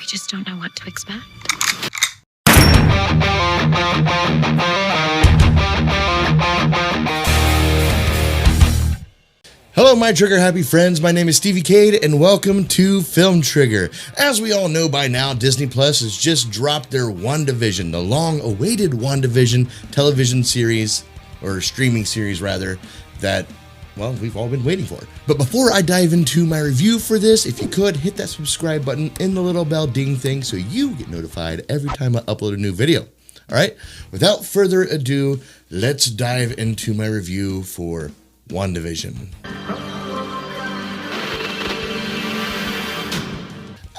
just don't know what to expect. Hello, my Trigger Happy friends. My name is Stevie Cade, and welcome to Film Trigger. As we all know by now, Disney Plus has just dropped their WandaVision, the long-awaited WandaVision television series, or streaming series rather, that, well, we've all been waiting for. But before I dive into my review for this, if you could, hit that subscribe button and the little bell ding thing so you get notified every time I upload a new video. All right, without further ado, let's dive into my review for WandaVision.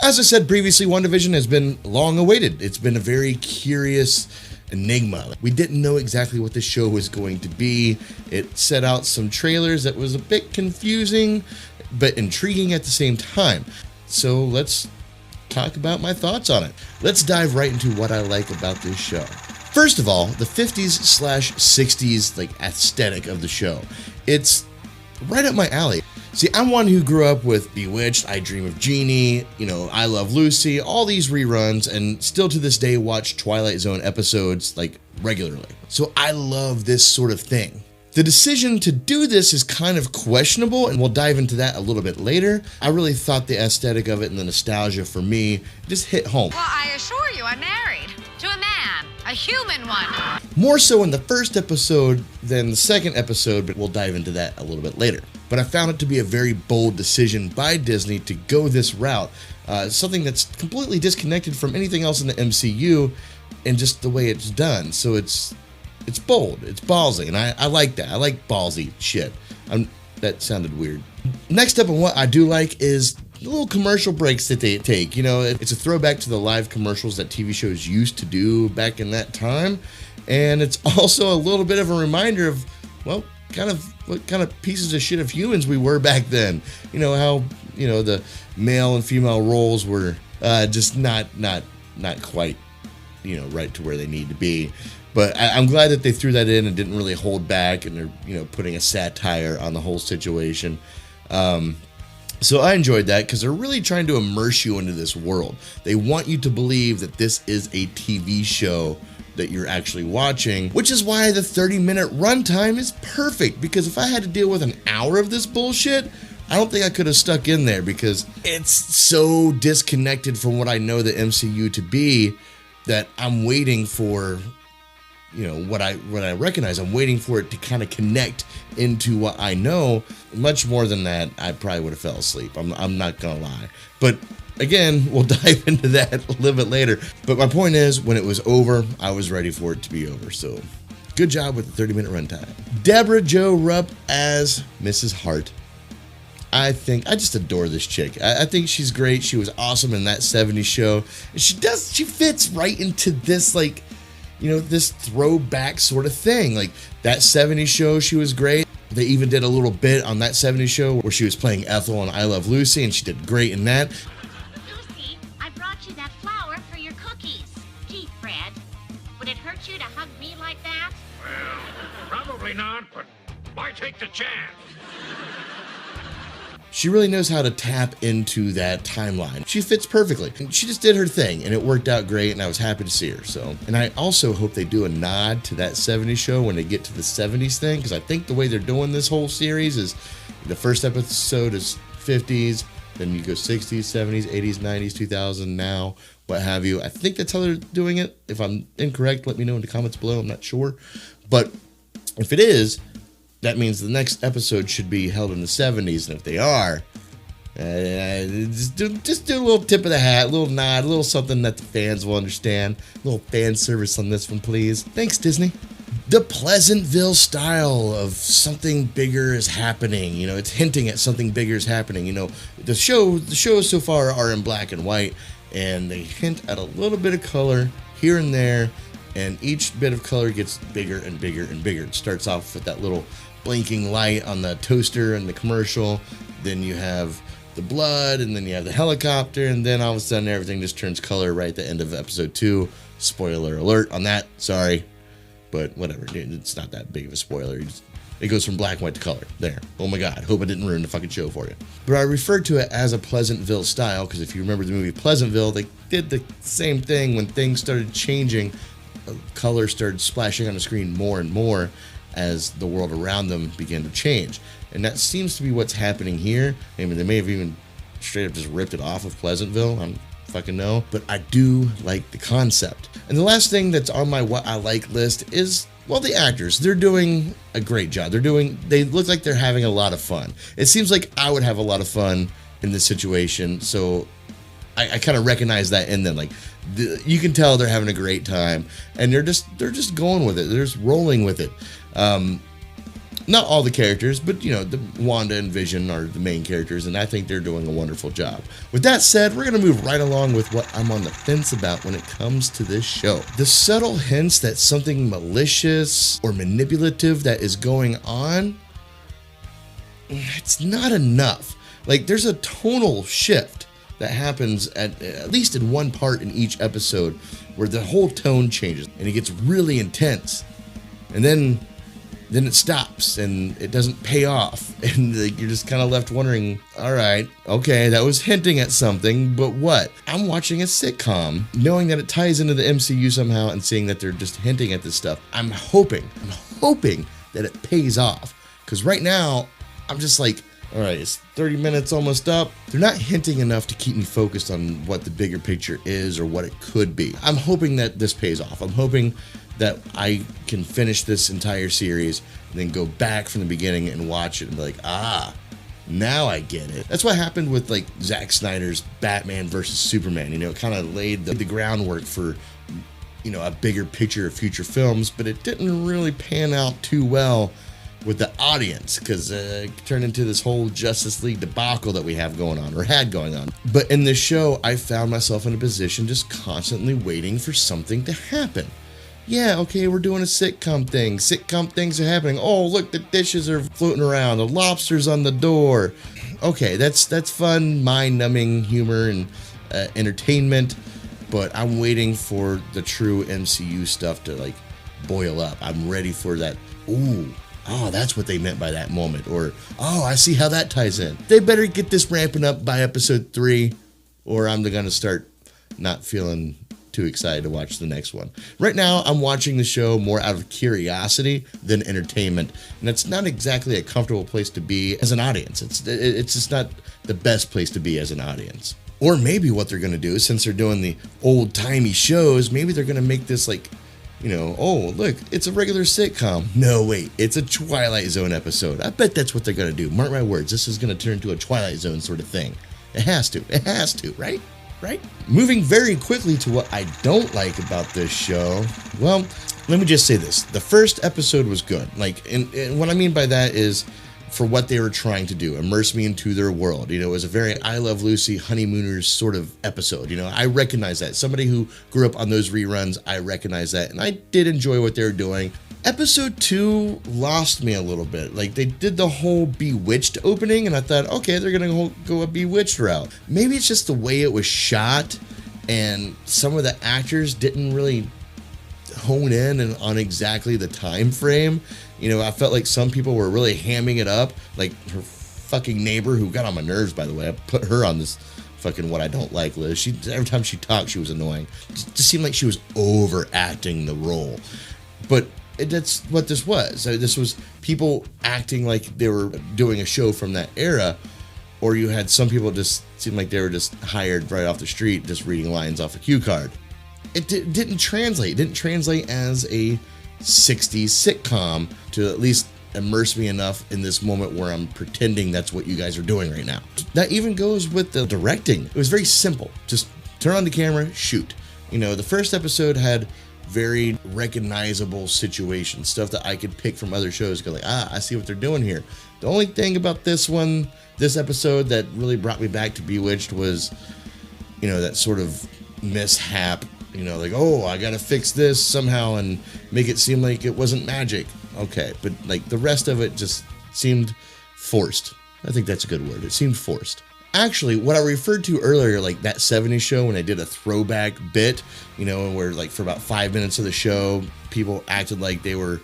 As I said previously, WandaVision has been long awaited. It's been a very curious enigma. We didn't know exactly what the show was going to be. It set out some trailers that was a bit confusing, but intriguing at the same time. So let's talk about my thoughts on it. Let's dive right into what I like about this show. First of all, the 50s/60s like aesthetic of the show. It's right up my alley. See, I'm one who grew up with Bewitched, I Dream of Jeannie, I Love Lucy, all these reruns, and still to this day watch Twilight Zone episodes like regularly. So I love this sort of thing. The decision to do this is kind of questionable, and we'll dive into that a little bit later. I really thought the aesthetic of it and the nostalgia for me just hit home. Well, I assure you, I'm married to a man, a human one. More so in the first episode than the second episode, but we'll dive into that a little bit later. But I found it to be a very bold decision by Disney to go this route, something that's completely disconnected from anything else in the MCU and just the way it's done. So it's bold, it's ballsy, and I like that. I like ballsy shit. That sounded weird. Next up on what I do like is the little commercial breaks that they take. It's a throwback to the live commercials that TV shows used to do back in that time. And it's also a little bit of a reminder of, well, what kind of pieces of shit of humans we were back then. How, the male and female roles were just not quite, right to where they need to be. But I'm glad that they threw that in and didn't really hold back, and they're, putting a satire on the whole situation. So I enjoyed that because they're really trying to immerse you into this world. They want you to believe that this is a TV show that you're actually watching, which is why the 30-minute runtime is perfect, because if I had to deal with an hour of this bullshit, I don't think I could have stuck in there, because it's so disconnected from what I know the MCU to be that I'm waiting for what I recognize. I'm waiting for it to kind of connect into what I know. Much more than that, I probably would have fell asleep. I'm not gonna lie. But again, we'll dive into that a little bit later. But my point is, when it was over, I was ready for it to be over. So good job with the 30-minute runtime. Deborah Jo Rupp as Mrs. Hart. I just adore this chick. I think she's great. She was awesome in that 70s show. And she fits right into this, like, this throwback sort of thing. Like that 70s show, she was great. They even did a little bit on that 70s show where she was playing Ethel on I Love Lucy, and she did great in that. Lucy, I brought you that flour for your cookies. Gee, Fred, would it hurt you to hug me like that? Well, probably not, but why take the chance? She really knows how to tap into that timeline. She fits perfectly. She just did her thing, and it worked out great, and I was happy to see her. So, and I also hope they do a nod to that 70s show when they get to the 70s thing, because I think the way they're doing this whole series is the first episode is 50s, then you go 60s, 70s, 80s, 90s, 2000, now, what have you. I think that's how they're doing it. If I'm incorrect, let me know in the comments below. I'm not sure. But if it is, that means the next episode should be held in the 70s, and if they are, just do a little tip of the hat, a little nod, a little something that the fans will understand. A little fan service on this one, please. Thanks, Disney. The Pleasantville style of something bigger is happening. It's hinting at something bigger is happening. The shows so far are in black and white, and they hint at a little bit of color here and there, and each bit of color gets bigger and bigger and bigger. It starts off with that little blinking light on the toaster in the commercial, then you have the blood, and then you have the helicopter, and then all of a sudden everything just turns color right at the end of episode 2. Spoiler alert on that, sorry, but whatever, it's not that big of a spoiler. It goes from black and white to color. There. Oh my God. Hope I didn't ruin the fucking show for you. But I referred to it as a Pleasantville style because if you remember the movie Pleasantville, they did the same thing when things started changing. Color started splashing on the screen more and more as the world around them began to change. And that seems to be what's happening here. I mean, they may have even straight up just ripped it off of Pleasantville. I don't fucking know. But I do like the concept. And the last thing that's on my what I like list is, well, the actors. They're doing a great job. They look like they're having a lot of fun. It seems like I would have a lot of fun in this situation. So I kind of recognize that in them. Like, you can tell they're having a great time, and they're just going with it. They're just rolling with it. Not all the characters, but the Wanda and Vision are the main characters, and I think they're doing a wonderful job. With that said, we're gonna move right along with what I'm on the fence about when it comes to this show. The subtle hints that something malicious or manipulative that is going on, it's not enough. Like, there's a tonal shift that happens at least in one part in each episode where the whole tone changes and it gets really intense, and then it stops and it doesn't pay off, and you're just kind of left wondering, all right, okay, that was hinting at something, but what? I'm watching a sitcom knowing that it ties into the MCU somehow and seeing that they're just hinting at this stuff. I'm hoping that it pays off, because right now I'm just like, all right, it's 30 minutes almost up. They're not hinting enough to keep me focused on what the bigger picture is or what it could be. I'm hoping that this pays off. I'm hoping that I can finish this entire series and then go back from the beginning and watch it and be like, now I get it. That's what happened with like Zack Snyder's Batman versus Superman. It kind of laid the groundwork for, a bigger picture of future films, but it didn't really pan out too well with the audience, because it turned into this whole Justice League debacle that we have going on, or had going on. But in this show, I found myself in a position just constantly waiting for something to happen. Yeah, okay, we're doing a sitcom thing. Sitcom things are happening. Oh, look, the dishes are floating around. The lobster's on the door. Okay, that's fun, mind-numbing humor and entertainment, but I'm waiting for the true MCU stuff to, like, boil up. I'm ready for that, oh, that's what they meant by that moment. Or, oh, I see how that ties in. They better get this ramping up by episode 3, or I'm going to start not feeling too excited to watch the next one. Right now, I'm watching the show more out of curiosity than entertainment, and it's not exactly a comfortable place to be as an audience. It's just not the best place to be as an audience. Or maybe what they're going to do, since they're doing the old-timey shows, maybe they're going to make this like, oh, look, it's a regular sitcom. No, wait, it's a Twilight Zone episode. I bet that's what they're going to do. Mark my words, this is going to turn into a Twilight Zone sort of thing. It has to, right? Right? Moving very quickly to what I don't like about this show. Well, let me just say this. The first episode was good. And what I mean by that is, for what they were trying to do, immerse me into their world. It was a very I Love Lucy honeymooners sort of episode. I recognize that. Somebody who grew up on those reruns, I recognize that. And I did enjoy what they were doing. Episode 2 lost me a little bit. Like, they did the whole Bewitched opening, and I thought, okay, they're going to go a Bewitched route. Maybe it's just the way it was shot, and some of the actors didn't really hone in on exactly the time frame. I felt like some people were really hamming it up, like her fucking neighbor, who got on my nerves, by the way. I put her on this fucking what I don't like list. Every time she talked, she was annoying. It just seemed like she was overacting the role. But that's what this was. This was people acting like they were doing a show from that era, or you had some people just seem like they were just hired right off the street, just reading lines off a cue card. It didn't translate. It didn't translate as a 60s sitcom to at least immerse me enough in this moment where I'm pretending that's what you guys are doing right now. That even goes with the directing. It was very simple. Just turn on the camera, shoot. The first episode had very recognizable situations, stuff that I could pick from other shows. Go like, I see what they're doing here. The only thing about this episode that really brought me back to Bewitched was, that sort of mishap. Like, oh, I gotta fix this somehow and make it seem like it wasn't magic. Okay, but like the rest of it just seemed forced. I think that's a good word. It seemed forced. Actually, what I referred to earlier, like that 70s show when I did a throwback bit, where like for about 5 minutes of the show, people acted like they were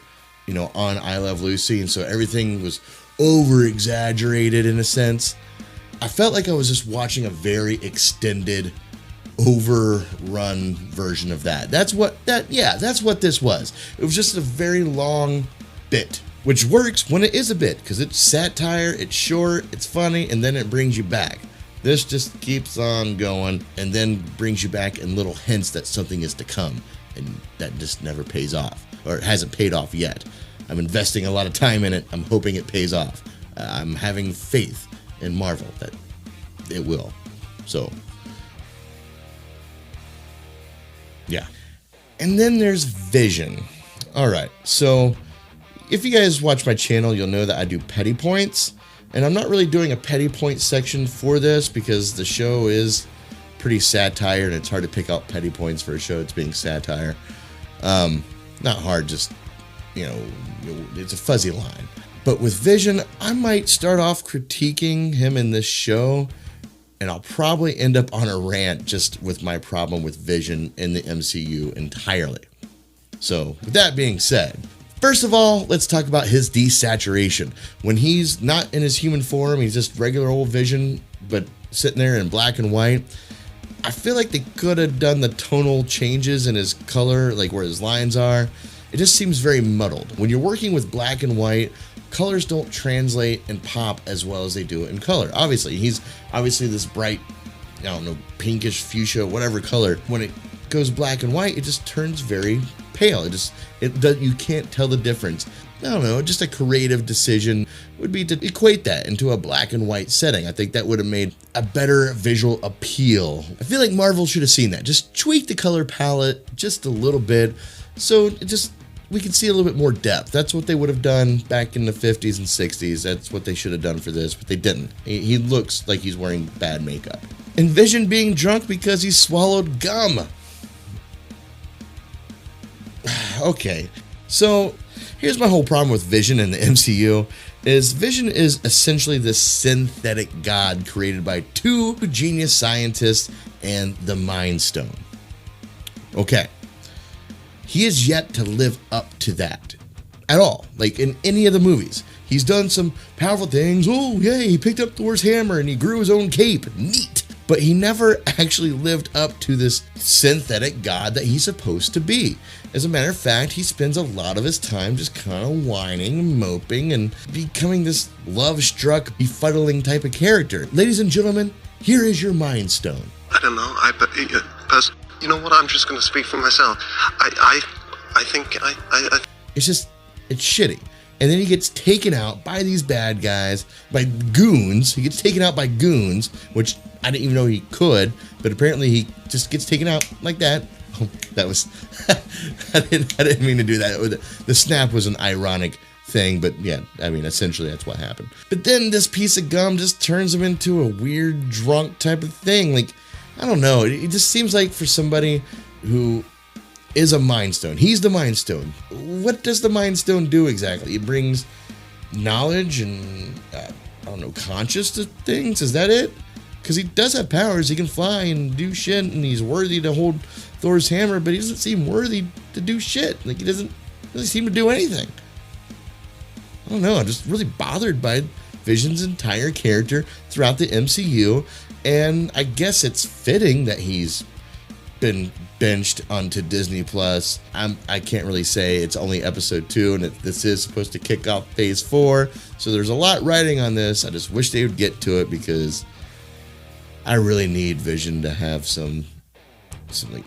on I Love Lucy, and so everything was over exaggerated in a sense. I felt like I was just watching a very extended, overrun version of that. That's what this was. It was just a very long bit, which works when it is a bit, because it's satire, it's short, it's funny, and then it brings you back. This just keeps on going and then brings you back in little hints that something is to come, and that just never pays off, or it hasn't paid off yet. I'm investing a lot of time in it. I'm hoping it pays off. I'm having faith in Marvel that it will. So, yeah. And then there's Vision. All right, so if you guys watch my channel, you'll know that I do petty points. And I'm not really doing a petty point section for this because the show is pretty satire and it's hard to pick out petty points for a show that's being satire. Not hard, just, it's a fuzzy line. But with Vision, I might start off critiquing him in this show, and I'll probably end up on a rant just with my problem with Vision in the MCU entirely. So, with that being said, first of all, let's talk about his desaturation. When he's not in his human form, he's just regular old Vision, but sitting there in black and white. I feel like they could have done the tonal changes in his color, like where his lines are. It just seems very muddled. When you're working with black and white, colors don't translate and pop as well as they do in color. Obviously, he's obviously this bright, pinkish, fuchsia, whatever color. When it goes black and white, it just turns very pale. You can't tell the difference. I don't know, just a creative decision would be to equate that into a black and white setting. I think that would have made a better visual appeal. I feel like Marvel should have seen that. Just tweak the color palette just a little bit so we can see a little bit more depth. That's what they would have done back in the 50s and 60s. That's what they should have done for this, but they didn't. He looks like he's wearing bad makeup. And Vision being drunk because he swallowed gum. Okay, so here's my whole problem with Vision in the MCU. Vision is essentially this synthetic god created by two genius scientists and the Mind Stone. Okay. He is yet to live up to that at all. Like in any of the movies, he's done some powerful things. Oh, yay, he picked up Thor's hammer and he grew his own cape. Neat. But he never actually lived up to this synthetic god that he's supposed to be. As a matter of fact, he spends a lot of his time just kind of whining, moping, and becoming this love-struck, befuddling type of character. Ladies and gentlemen, here is your Mind Stone. I don't know. You know what? I'm just going to speak for myself. I think It's shitty. And then he gets taken out by these bad guys, by goons. He gets taken out by goons, which I didn't even know he could, but apparently he just gets taken out like that. Oh, that was, I didn't mean to do that. The snap was an ironic thing, but yeah, I mean, essentially that's what happened. But then this piece of gum just turns him into a weird drunk type of thing. Like, I don't know. It just seems like for somebody who is a Mind Stone. He's the Mind Stone. What does the Mind Stone do exactly? It brings knowledge and, conscious to things. Is that it? Because he does have powers. He can fly and do shit, and he's worthy to hold Thor's hammer, but he doesn't seem worthy to do shit. Like, he doesn't really seem to do anything. I don't know. I'm just really bothered by Vision's entire character throughout the MCU, and I guess it's fitting that he's been benched onto Disney Plus. I can't really say. It's only episode 2, and this is supposed to kick off phase 4, so there's a lot riding on this. I just wish they would get to it, because I really need Vision to have some like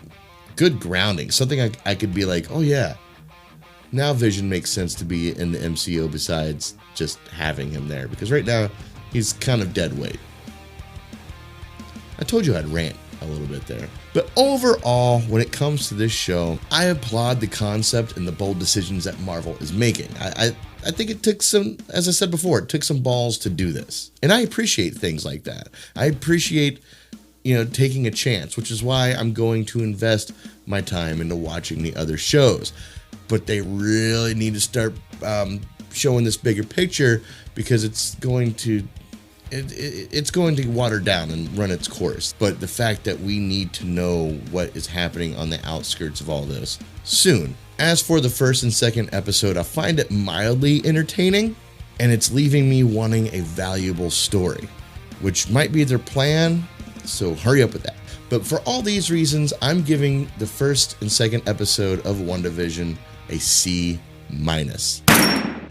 good grounding, something I could be like, oh yeah, now Vision makes sense to be in the MCU besides just having him there, because right now he's kind of dead weight. I told you I'd rant a little bit there. But overall, when it comes to this show, I applaud the concept and the bold decisions that Marvel is making. I think it took some, as I said before, it took some balls to do this. And I appreciate things like that. I appreciate, taking a chance, which is why I'm going to invest my time into watching the other shows. But they really need to start showing this bigger picture, because it's going to it's going to water down and run its course. But the fact that we need to know what is happening on the outskirts of all this soon. As for the first and second episode, I find it mildly entertaining, and it's leaving me wanting a valuable story, which might be their plan, so hurry up with that. But for all these reasons, I'm giving the first and second episode of WandaVision a C-.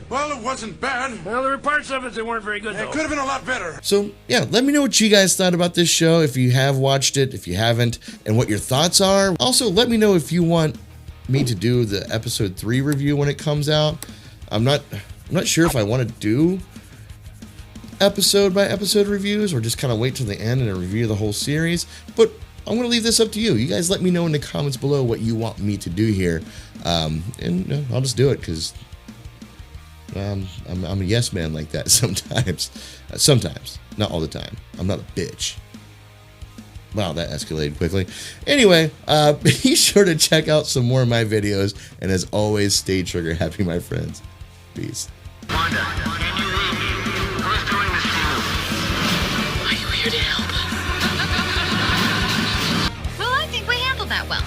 Well, it wasn't bad. Well, there were parts of it that weren't very good, It though. could have been a lot better. So yeah, let me know what you guys thought about this show, if you have watched it, if you haven't, and what your thoughts are. Also, let me know if you want me to do the episode 3 review when it comes out. I'm not sure if I want to do episode by episode reviews or just kind of wait till the end and review the whole series, but I'm going to leave this up to you. You guys let me know in the comments below what you want me to do here, and I'll just do it because I'm a yes man like that sometimes. Sometimes, not all the time. I'm not a bitch. Wow, that escalated quickly. Anyway, be sure to check out some more of my videos, and as always, stay trigger happy, my friends. Peace. Wanda, can you read me? Who's doing this to you? Are you here to help? Well, I think we handled that well.